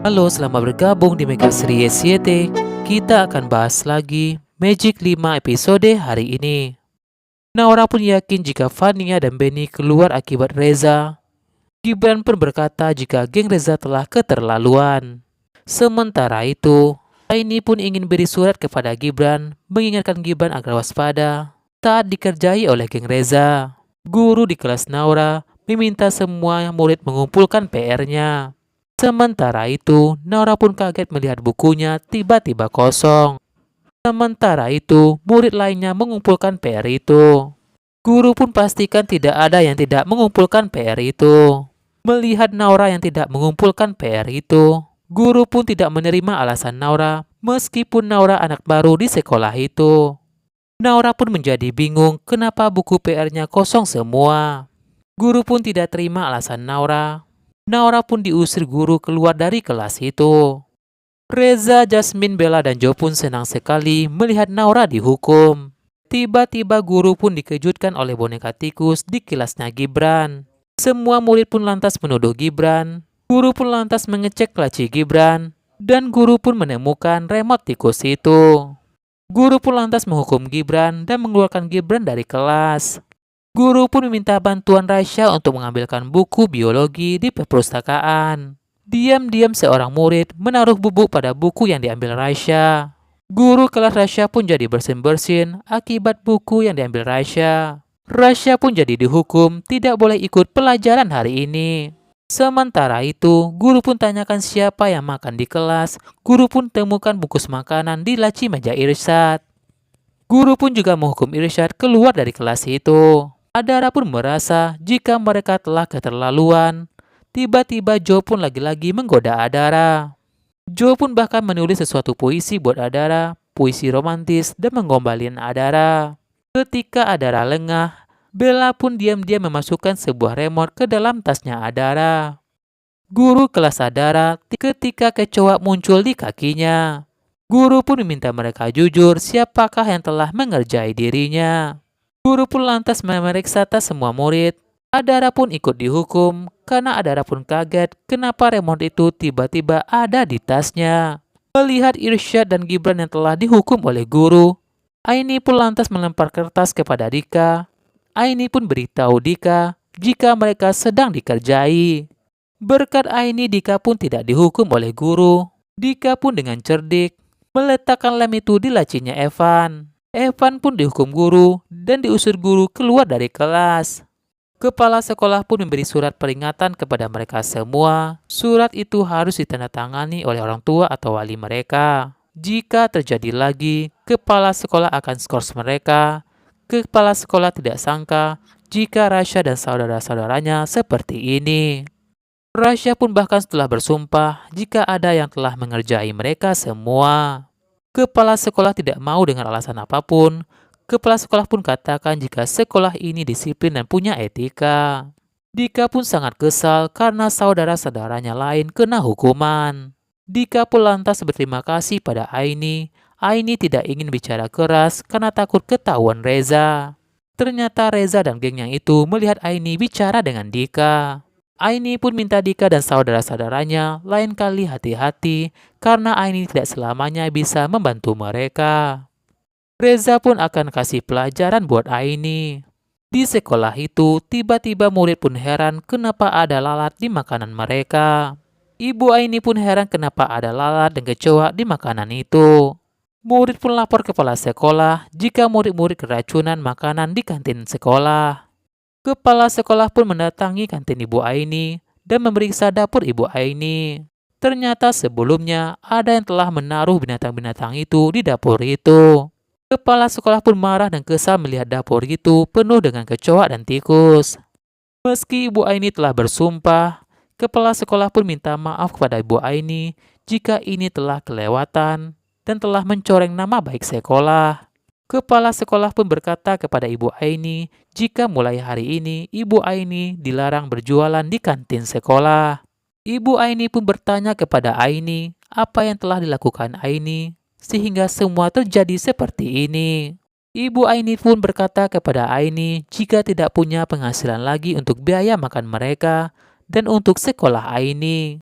Halo, selamat bergabung di Mega Series YT. Kita akan bahas lagi Magic 5 episode hari ini. Naura pun yakin jika Vania dan Benny keluar akibat Reza. Gibran pun berkata jika geng Reza telah keterlaluan. Sementara itu, Aini pun ingin beri surat kepada Gibran, mengingatkan Gibran agar waspada saat dikerjai oleh geng Reza. Guru di kelas Naura meminta semua murid mengumpulkan PR-nya. Sementara itu, Naura pun kaget melihat bukunya tiba-tiba kosong. Sementara itu, murid lainnya mengumpulkan PR itu. Guru pun pastikan tidak ada yang tidak mengumpulkan PR itu. Melihat Naura yang tidak mengumpulkan PR itu, guru pun tidak menerima alasan Naura meskipun Naura anak baru di sekolah itu. Naura pun menjadi bingung kenapa buku PR-nya kosong semua. Guru pun tidak terima alasan Naura. Naura pun diusir guru keluar dari kelas itu. Reza, Jasmine, Bella, dan Jo pun senang sekali melihat Naura dihukum. Tiba-tiba guru pun dikejutkan oleh boneka tikus di kelasnya Gibran. Semua murid pun lantas menuduh Gibran. Guru pun lantas mengecek laci Gibran. Dan guru pun menemukan remote tikus itu. Guru pun lantas menghukum Gibran dan mengeluarkan Gibran dari kelas. Guru pun meminta bantuan Raisya untuk mengambilkan buku biologi di perpustakaan. Diam-diam seorang murid menaruh bubuk pada buku yang diambil Raisya. Guru kelas Raisya pun jadi bersin-bersin akibat buku yang diambil Raisya. Raisya pun jadi dihukum tidak boleh ikut pelajaran hari ini. Sementara itu, guru pun tanyakan siapa yang makan di kelas. Guru pun temukan bungkus makanan di laci meja Irsyad. Guru pun juga menghukum Irsyad keluar dari kelas itu. Adara pun merasa jika mereka telah keterlaluan. Tiba-tiba Jo pun lagi-lagi menggoda Adara. Jo pun bahkan menulis sesuatu puisi buat Adara, puisi romantis dan menggombalin Adara. Ketika Adara lengah, Bella pun diam-diam memasukkan sebuah remote ke dalam tasnya Adara. Guru kelas Adara ketika kecoa muncul di kakinya. Guru pun meminta mereka jujur siapakah yang telah mengerjai dirinya. Guru pun lantas memeriksa tas semua murid. Adara pun ikut dihukum karena Adara pun kaget kenapa remote itu tiba-tiba ada di tasnya. Melihat Irsyad dan Gibran yang telah dihukum oleh guru, Aini pun lantas melempar kertas kepada Dika. Aini pun beritahu Dika jika mereka sedang dikerjai. Berkat Aini, Dika pun tidak dihukum oleh guru. Dika pun dengan cerdik meletakkan lem itu di lacinya Evan. Evan pun dihukum guru dan diusir guru keluar dari kelas. Kepala sekolah pun memberi surat peringatan kepada mereka semua. Surat itu harus ditandatangani oleh orang tua atau wali mereka. Jika terjadi lagi, kepala sekolah akan skors mereka. Kepala sekolah tidak sangka jika Raisya dan saudara-saudaranya seperti ini. Raisya pun bahkan setelah bersumpah jika ada yang telah mengerjai mereka semua. Kepala sekolah tidak mau dengan alasan apapun. Kepala sekolah pun katakan jika sekolah ini disiplin dan punya etika. Dika pun sangat kesal karena saudara-saudaranya lain kena hukuman. Dika pun lantas berterima kasih pada Aini. Aini tidak ingin bicara keras karena takut ketahuan Reza. Ternyata Reza dan gengnya itu melihat Aini bicara dengan Dika. Aini pun minta Dika dan saudara-saudaranya lain kali hati-hati karena Aini tidak selamanya bisa membantu mereka. Reza pun akan kasih pelajaran buat Aini. Di sekolah itu, tiba-tiba murid pun heran kenapa ada lalat di makanan mereka. Ibu Aini pun heran kenapa ada lalat dan kecoa di makanan itu. Murid pun lapor kepala sekolah jika murid-murid keracunan makanan di kantin sekolah. Kepala sekolah pun mendatangi kantin Ibu Aini dan memeriksa dapur Ibu Aini. Ternyata sebelumnya ada yang telah menaruh binatang-binatang itu di dapur itu. Kepala sekolah pun marah dan kesal melihat dapur itu penuh dengan kecoa dan tikus. Meski Ibu Aini telah bersumpah, kepala sekolah pun minta maaf kepada Ibu Aini jika ini telah kelewatan dan telah mencoreng nama baik sekolah. Kepala sekolah pun berkata kepada Ibu Aini jika mulai hari ini Ibu Aini dilarang berjualan di kantin sekolah. Ibu Aini pun bertanya kepada Aini apa yang telah dilakukan Aini sehingga semua terjadi seperti ini. Ibu Aini pun berkata kepada Aini jika tidak punya penghasilan lagi untuk biaya makan mereka dan untuk sekolah Aini.